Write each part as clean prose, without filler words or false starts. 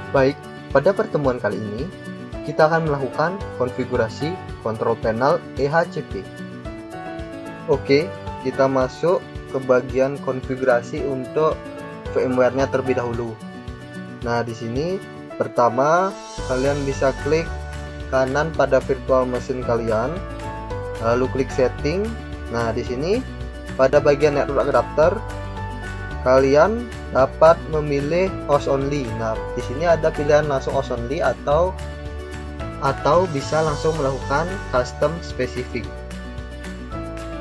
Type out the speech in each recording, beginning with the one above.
Baik, pada pertemuan kali ini kita akan melakukan konfigurasi control panel EHCP. Oke, kita masuk ke bagian konfigurasi untuk VMware-nya terlebih dahulu. Nah, di sini pertama kalian bisa klik kanan pada virtual machine kalian, lalu klik setting. Nah, di sini pada bagian network adapter kalian dapat memilih host only. Nah, di sini ada pilihan langsung host only atau bisa langsung melakukan custom spesifik.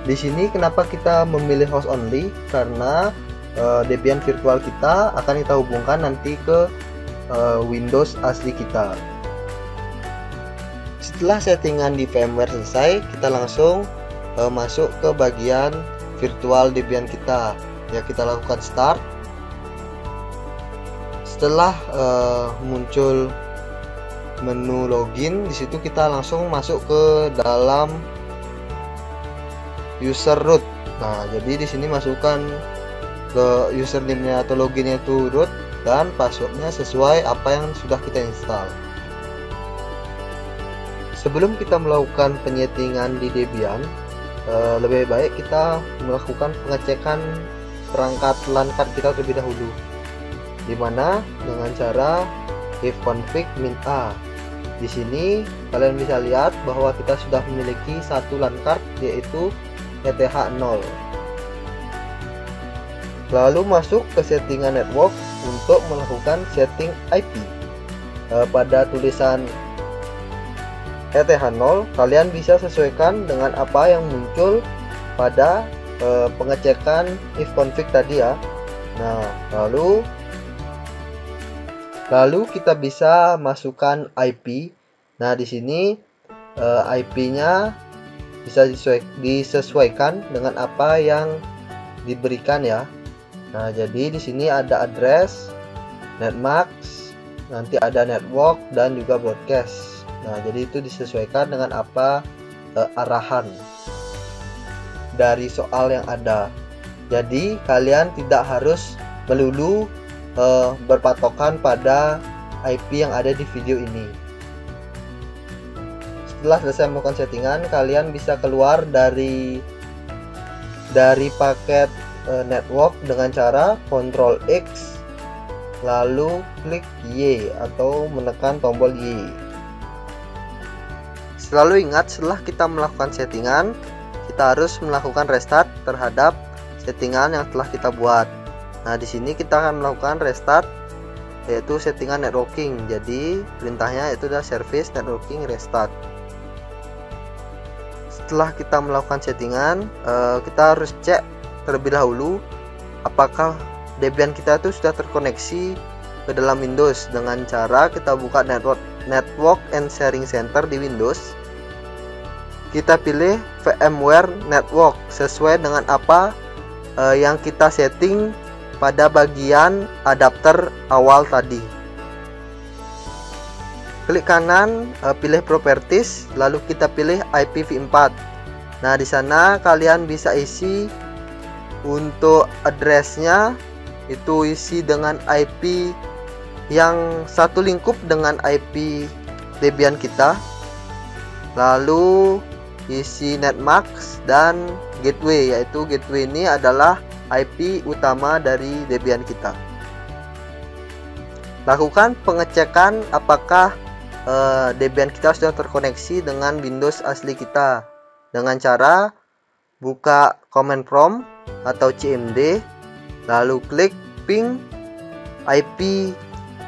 Di sini kenapa kita memilih host only? Karena Debian virtual kita akan kita hubungkan nanti ke Windows asli kita. Setelah settingan di VMware selesai, kita langsung masuk ke bagian virtual Debian kita. Ya, kita lakukan start. Setelah muncul menu login, di situ kita langsung masuk ke dalam user root. Nah, jadi di sini masukkan ke username-nya atau loginnya itu root dan passwordnya sesuai apa yang sudah kita install. Sebelum kita melakukan penyetingan di Debian, lebih baik kita melakukan pengecekan perangkat LAN card kita terlebih dahulu, dimana dengan cara ifconfig -a. Di sini kalian bisa lihat bahwa kita sudah memiliki satu LAN card, yaitu ETH0. Lalu masuk ke settingan network untuk melakukan setting IP. Pada tulisan ETH0 kalian bisa sesuaikan dengan apa yang muncul pada pengecekan ifconfig tadi ya. Nah, lalu kita bisa masukkan IP. Nah, di sini IP-nya bisa disesuaikan dengan apa yang diberikan ya. Nah, jadi di sini ada address, netmax, nanti ada network dan juga broadcast. Nah, jadi itu disesuaikan dengan apa arahan dari soal yang ada. Jadi kalian tidak harus melulu berpatokan pada IP yang ada di video ini. Setelah selesai melakukan settingan, kalian bisa keluar dari paket network dengan cara Ctrl X lalu klik Y atau menekan tombol Y. Selalu ingat, setelah kita melakukan settingan, kita harus melakukan restart terhadap settingan yang telah kita buat. Nah, di sini kita akan melakukan restart, yaitu settingan networking. Jadi perintahnya itu adalah service networking restart. Setelah kita melakukan settingan, kita harus cek terlebih dahulu apakah Debian kita itu sudah terkoneksi ke dalam Windows dengan cara kita buka network and sharing center di Windows. Kita pilih VMware Network sesuai dengan apa yang kita setting pada bagian adapter awal tadi. Klik kanan, pilih Properties, lalu kita pilih IPv4. Nah, di sana kalian bisa isi untuk addressnya, itu isi dengan IP yang satu lingkup dengan IP Debian kita. Lalu isi netmax dan gateway, yaitu gateway ini adalah IP utama dari Debian kita. Lakukan pengecekan apakah Debian kita sudah terkoneksi dengan Windows asli kita dengan cara buka command prompt atau CMD, lalu klik ping IP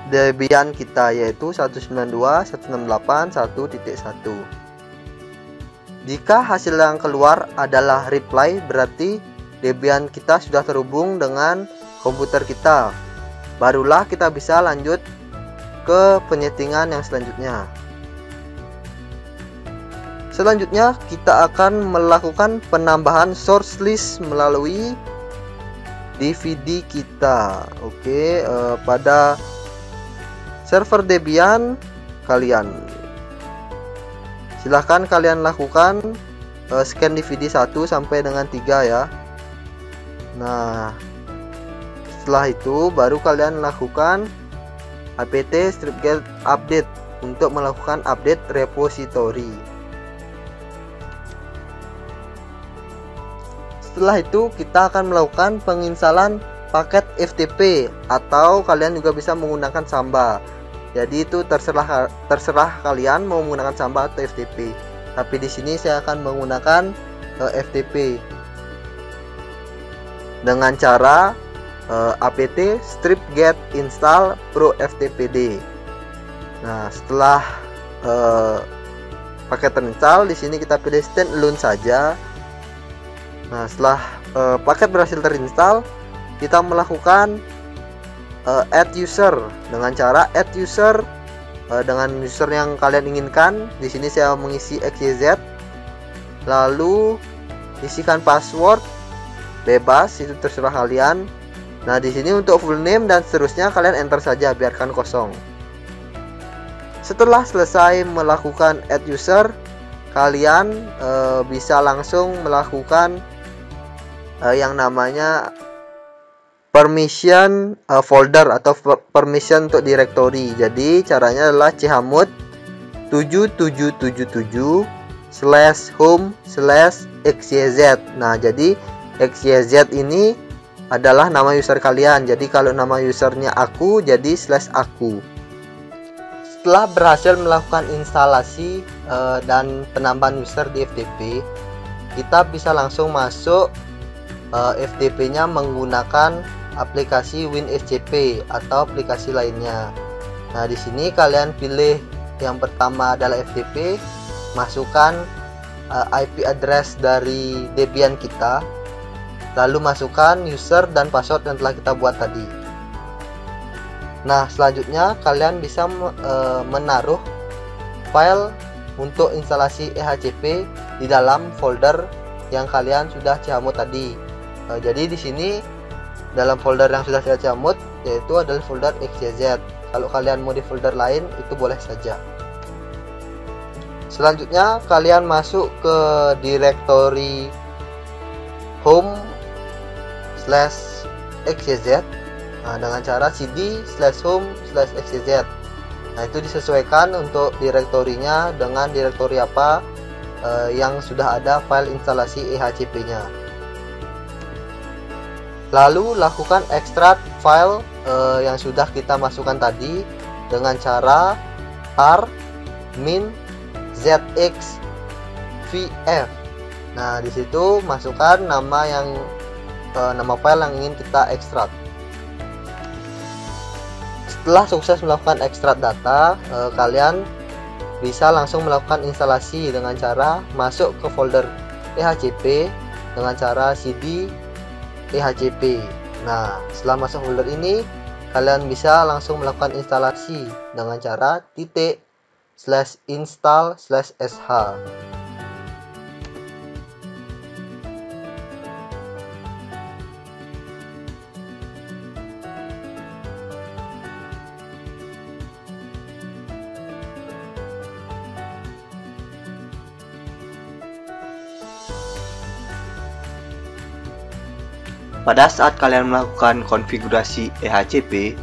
Debian kita, yaitu 192.168.1.1. Jika hasil yang keluar adalah reply, berarti Debian kita sudah terhubung dengan komputer kita. Barulah kita bisa lanjut ke penyetingan yang selanjutnya. Selanjutnya kita akan melakukan penambahan source list melalui DVD kita. Oke, pada server Debian kalian, silahkan kalian lakukan scan DVD 1 sampai dengan 3 ya. Nah, setelah itu baru kalian lakukan apt strip-get update untuk melakukan update repository. Setelah itu kita akan melakukan penginstalan paket FTP atau kalian juga bisa menggunakan Samba. Jadi itu terserah kalian mau menggunakan Samba atau FTP. Tapi di sini saya akan menggunakan FTP dengan cara apt strip-get install pro ftpd. Nah, setelah paket terinstall, di sini kita pilih standalone saja. Nah, setelah paket berhasil terinstall, kita melakukan add user dengan cara add user dengan user yang kalian inginkan. Di sini saya mengisi XYZ, lalu isikan password bebas, itu terserah kalian. Nah, di sini untuk full name dan seterusnya kalian enter saja, biarkan kosong. Setelah selesai melakukan add user, kalian bisa langsung melakukan yang namanya permission folder atau permission untuk directory. Jadi caranya adalah chmod 7777/home/xyz. Nah, jadi xyz ini adalah nama user kalian. Jadi kalau nama usernya aku, jadi /aku. Setelah berhasil melakukan instalasi dan penambahan user di FTP, kita bisa langsung masuk FTP-nya menggunakan aplikasi WinSCP atau aplikasi lainnya. Nah, di sini kalian pilih yang pertama adalah FTP, masukkan IP address dari Debian kita, lalu masukkan user dan password yang telah kita buat tadi. Nah, selanjutnya kalian bisa menaruh file untuk instalasi EHCP di dalam folder yang kalian sudah chmod tadi. Jadi di sini dalam folder yang sudah saya chmod yaitu adalah folder XYZ. Kalau kalian mau di folder lain itu boleh saja. Selanjutnya kalian masuk ke directory home/xyz dengan cara cd/home/xyz. Nah, itu disesuaikan untuk direktorinya dengan direktori apa yang sudah ada file instalasi EHCP-nya. Lalu lakukan ekstrak file yang sudah kita masukkan tadi dengan cara tar min zx vf. Nah, di situ masukkan nama file yang ingin kita ekstrak. Setelah sukses melakukan ekstrak data, kalian bisa langsung melakukan instalasi dengan cara masuk ke folder EHCP dengan cara cd EHCP. Nah, setelah masuk folder ini, kalian bisa langsung melakukan instalasi dengan cara /install/sh. Pada saat kalian melakukan konfigurasi EHCP,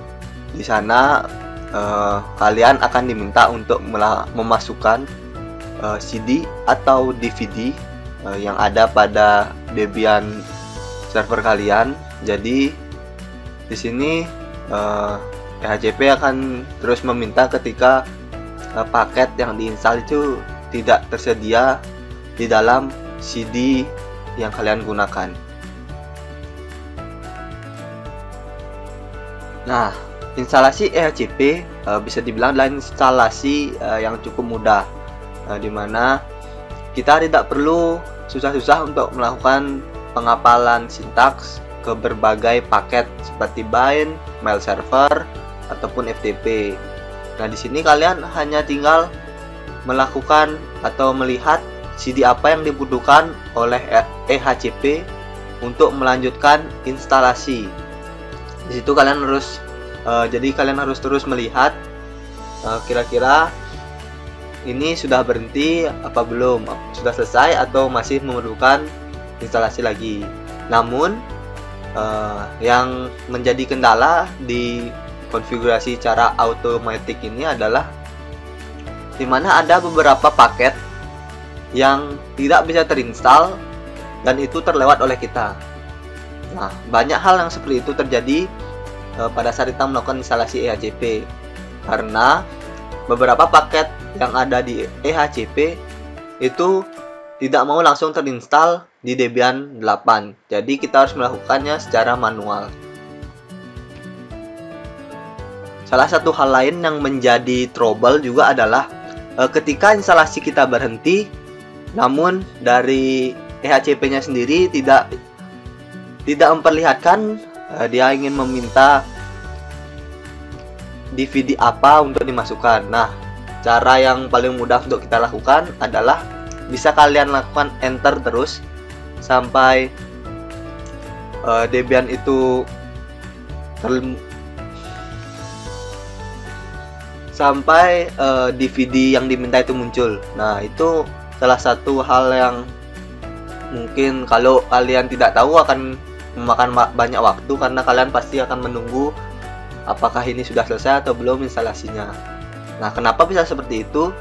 di sana kalian akan diminta untuk memasukkan CD atau DVD yang ada pada Debian server kalian. Jadi di sini EHCP akan terus meminta ketika paket yang diinstal itu tidak tersedia di dalam CD yang kalian gunakan. Nah, instalasi EHCP bisa dibilang adalah instalasi yang cukup mudah, dimana kita tidak perlu susah-susah untuk melakukan pengapalan sintaks ke berbagai paket seperti bind, mail server, ataupun FTP. Nah, di sini kalian hanya tinggal melakukan atau melihat CD apa yang dibutuhkan oleh EHCP untuk melanjutkan instalasi. Di situ kalian harus terus melihat kira-kira ini sudah berhenti apa belum, sudah selesai atau masih memerlukan instalasi lagi. Namun yang menjadi kendala di konfigurasi cara automatic ini adalah dimana ada beberapa paket yang tidak bisa terinstall dan itu terlewat oleh kita. Nah, banyak hal yang seperti itu terjadi pada saat kita melakukan instalasi EHCP, karena beberapa paket yang ada di EHCP itu tidak mau langsung terinstall di Debian 8. Jadi kita harus melakukannya secara manual. Salah satu hal lain yang menjadi trouble juga adalah ketika instalasi kita berhenti, namun dari EHCP-nya sendiri tidak memperlihatkan dia ingin meminta DVD apa untuk dimasukkan. Nah, cara yang paling mudah untuk kita lakukan adalah bisa kalian lakukan enter terus sampai Debian itu sampai DVD yang diminta itu muncul. Nah, itu salah satu hal yang mungkin kalau kalian tidak tahu akan memakan banyak waktu, karena kalian pasti akan menunggu apakah ini sudah selesai atau belum instalasinya. Nah, kenapa bisa seperti itu?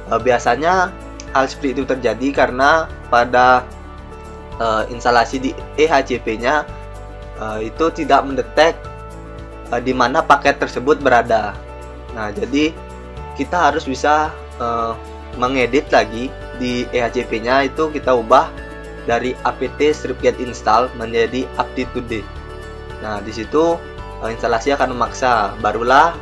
Biasanya hal seperti itu terjadi karena pada instalasi di EHCP-nya itu tidak mendetek di mana paket tersebut berada. Nah, jadi kita harus bisa mengedit lagi di EHCP-nya, itu kita ubah dari apt strip-get install menjadi update to date. Nah, di situ instalasi akan memaksa, barulah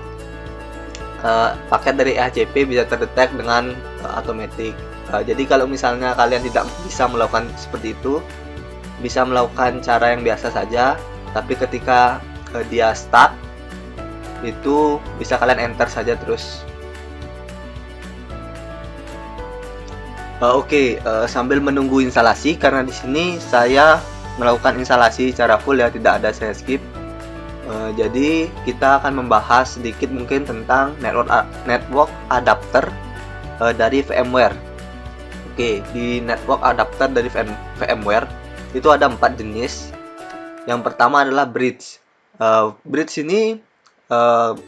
paket dari EHCP bisa terdetek dengan automatic. Jadi kalau misalnya kalian tidak bisa melakukan seperti itu, bisa melakukan cara yang biasa saja, tapi ketika dia start itu bisa kalian enter saja terus. Oke, sambil menunggu instalasi, karena di sini saya melakukan instalasi secara full ya, tidak ada saya skip. Jadi kita akan membahas sedikit mungkin tentang network adapter dari VMware. Oke, di network adapter dari VMware itu ada 4 jenis. Yang pertama adalah bridge. Bridge ini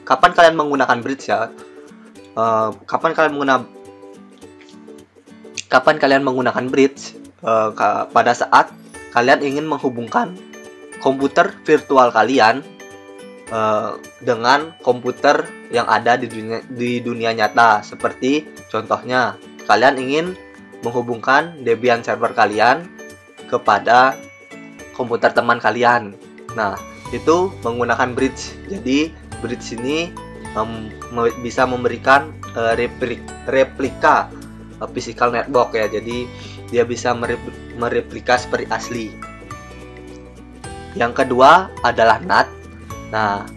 kapan kalian menggunakan bridge ya? Kapan kalian menggunakan bridge? Pada saat kalian ingin menghubungkan komputer virtual kalian dengan komputer yang ada di dunia nyata. Seperti contohnya, kalian ingin menghubungkan Debian server kalian kepada komputer teman kalian. Nah, itu menggunakan bridge. Jadi bridge ini bisa memberikan replika physical network ya. Jadi dia bisa mereplika seperti asli. Yang kedua adalah NAT. Nah,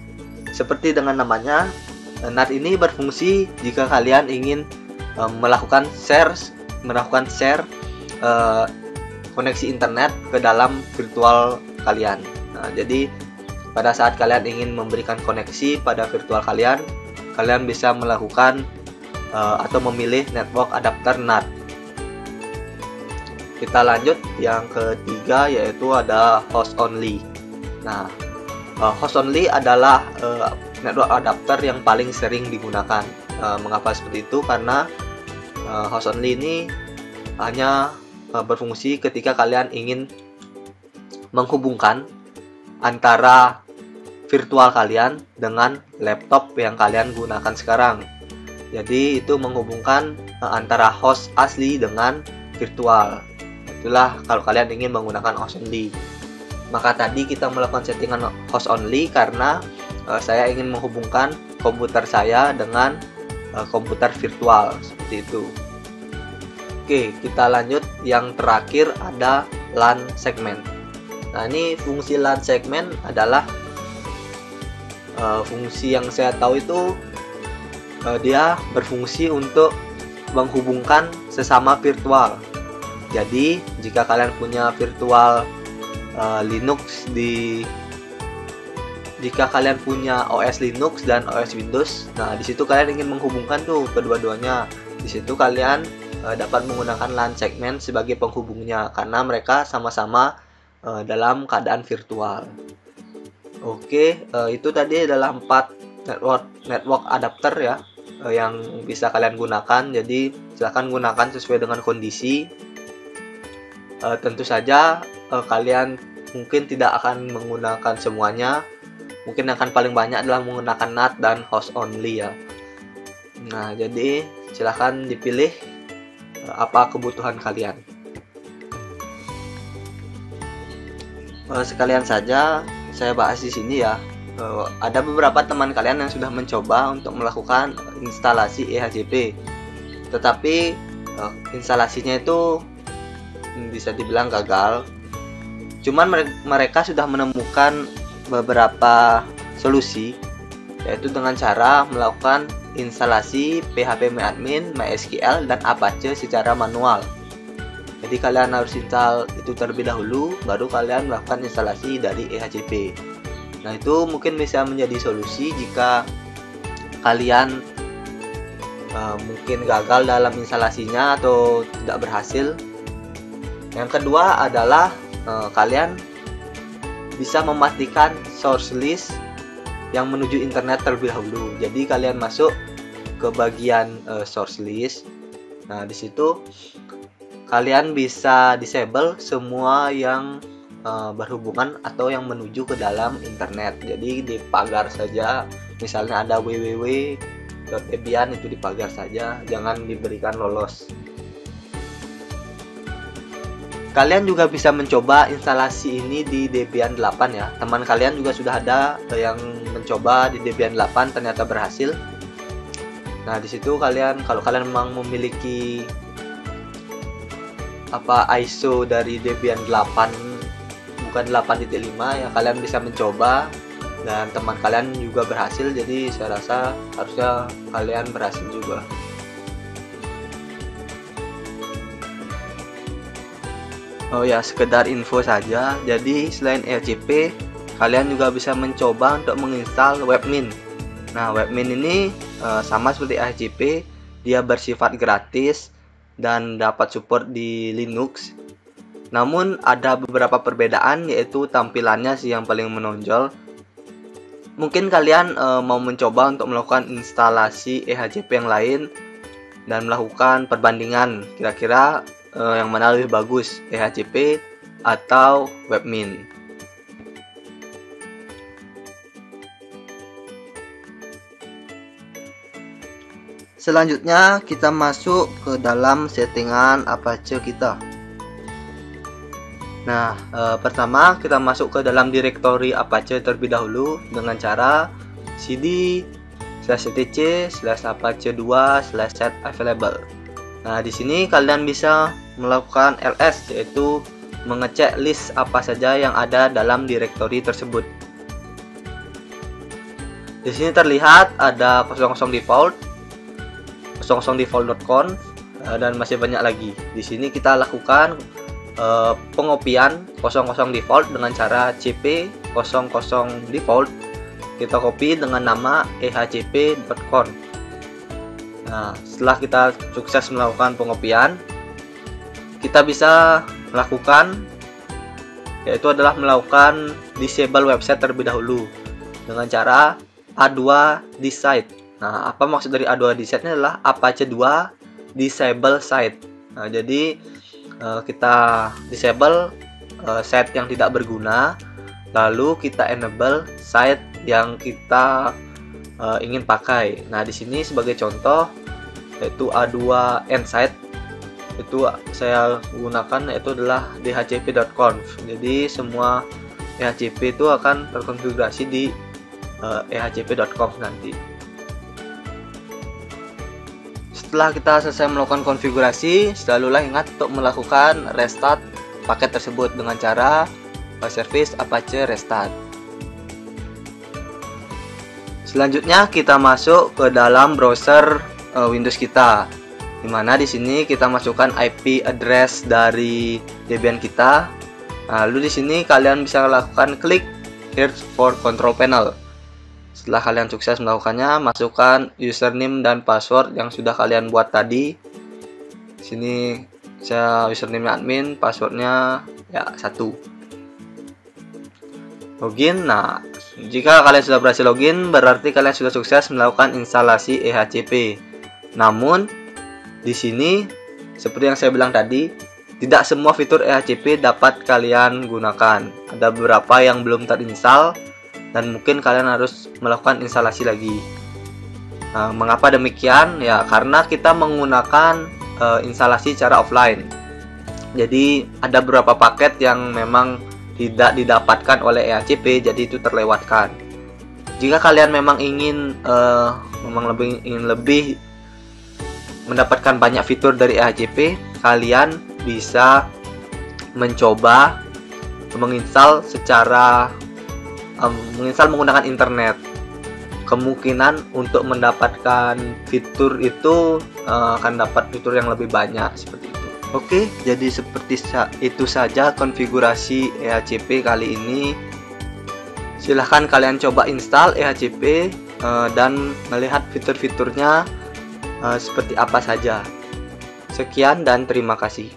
seperti dengan namanya, NAT ini berfungsi jika kalian ingin melakukan share koneksi internet ke dalam virtual kalian. Nah, jadi pada saat kalian ingin memberikan koneksi pada virtual kalian bisa melakukan atau memilih network adapter NAT. Kita lanjut yang ketiga, yaitu ada host only. Nah, host only adalah network adapter yang paling sering digunakan. Mengapa seperti itu? Karena host only ini hanya berfungsi ketika kalian ingin menghubungkan antara virtual kalian dengan laptop yang kalian gunakan sekarang. Jadi itu menghubungkan antara host asli dengan virtual. Itulah kalau kalian ingin menggunakan host only. Maka tadi kita melakukan settingan host only karena saya ingin menghubungkan komputer saya dengan komputer virtual, seperti itu. Oke, kita lanjut. Yang terakhir ada LAN segment. Nah, ini fungsi LAN segment adalah fungsi yang saya tahu itu dia berfungsi untuk menghubungkan sesama virtual. Jadi jika kalian punya virtual Linux jika kalian punya OS Linux dan OS Windows, nah di situ kalian ingin menghubungkan tuh kedua-duanya. Di situ kalian dapat menggunakan LAN segment sebagai penghubungnya karena mereka sama-sama dalam keadaan virtual. Oke, itu tadi adalah 4 network adapter ya, yang bisa kalian gunakan. Jadi silahkan gunakan sesuai dengan kondisi. Tentu saja kalian mungkin tidak akan menggunakan semuanya, mungkin akan paling banyak adalah menggunakan NAT dan host only ya. Nah, jadi silahkan dipilih apa kebutuhan kalian. Sekalian saja saya bahas di sini ya. Ada beberapa teman kalian yang sudah mencoba untuk melakukan instalasi EHCP, tetapi instalasinya itu bisa dibilang gagal. Cuman mereka sudah menemukan beberapa solusi, yaitu dengan cara melakukan instalasi phpMyAdmin, MySQL, dan Apache secara manual. Jadi kalian harus install itu terlebih dahulu, baru kalian melakukan instalasi dari EHCP. Nah, itu mungkin bisa menjadi solusi jika kalian mungkin gagal dalam instalasinya atau tidak berhasil. Yang kedua adalah kalian bisa memastikan source list yang menuju internet terlebih dahulu. Jadi kalian masuk ke bagian source list. Nah, di situ kalian bisa disable semua yang berhubungan atau yang menuju ke dalam internet. Jadi dipagar saja. Misalnya ada www.debian, itu dipagar saja, jangan diberikan lolos. Kalian juga bisa mencoba instalasi ini di Debian 8 ya. Teman kalian juga sudah ada yang mencoba di Debian 8 ternyata berhasil. Nah, di situ kalau kalian memang memiliki ISO dari Debian 8 bukan 8.5 ya, kalian bisa mencoba, dan teman kalian juga berhasil. Jadi saya rasa harusnya kalian berhasil juga. Oh ya, sekedar info saja. Jadi selain EHCP, kalian juga bisa mencoba untuk menginstal Webmin. Nah, Webmin ini sama seperti EHCP, dia bersifat gratis dan dapat support di Linux. Namun ada beberapa perbedaan, yaitu tampilannya sih yang paling menonjol. Mungkin kalian mau mencoba untuk melakukan instalasi EHCP yang lain dan melakukan perbandingan kira-kira yang mana lebih bagus, EHCP atau Webmin. Selanjutnya kita masuk ke dalam settingan Apache kita. Nah, pertama kita masuk ke dalam direktori Apache terlebih dahulu dengan cara cd/etc/apache2/set available. Nah, di sini kalian bisa melakukan ls, yaitu mengecek list apa saja yang ada dalam direktori tersebut. Di sini terlihat ada 00 default, 00 default.conf, dan masih banyak lagi. Di sini kita lakukan pengopian 00 default dengan cara cp 00 default, kita copy dengan nama ehcp.conf. Nah, setelah kita sukses melakukan pengopian, kita bisa melakukan, yaitu adalah melakukan disable website terlebih dahulu dengan cara A2 disite. Nah, apa maksud dari A2 disite ini adalah Apache 2 disable site. Nah, jadi kita disable site yang tidak berguna, lalu kita enable site yang kita ingin pakai. Nah, di sini sebagai contoh yaitu A2 end site, itu saya gunakan, yaitu adalah dhcp.conf. Jadi semua EHCP itu akan terkonfigurasi di ehcp.conf nanti. Setelah kita selesai melakukan konfigurasi, selalulah ingat untuk melakukan restart paket tersebut dengan cara service apache restart. Selanjutnya kita masuk ke dalam browser Windows kita, dimana di sini kita masukkan IP address dari Debian kita. Lalu di sini kalian bisa lakukan klik here for control panel. Setelah kalian sukses melakukannya, masukkan username dan password yang sudah kalian buat tadi. Di sini saya username admin, passwordnya ya 1. Login. Nah, Jika kalian sudah berhasil login, berarti kalian sudah sukses melakukan instalasi EHCP. Namun, di sini seperti yang saya bilang tadi, tidak semua fitur EHCP dapat kalian gunakan. Ada beberapa yang belum terinstall dan mungkin kalian harus melakukan instalasi lagi. Mengapa demikian? Ya, karena kita menggunakan instalasi secara offline. Jadi, ada beberapa paket yang memang tidak didapatkan oleh EHCP, jadi itu terlewatkan. Jika kalian memang ingin lebih mendapatkan banyak fitur dari EHCP, kalian bisa mencoba menginstal menggunakan internet. Kemungkinan untuk mendapatkan fitur itu akan dapat fitur yang lebih banyak seperti itu. Oke, jadi seperti itu saja konfigurasi EHCP kali ini. Silahkan kalian coba install EHCP dan melihat fitur-fiturnya seperti apa saja. Sekian dan terima kasih.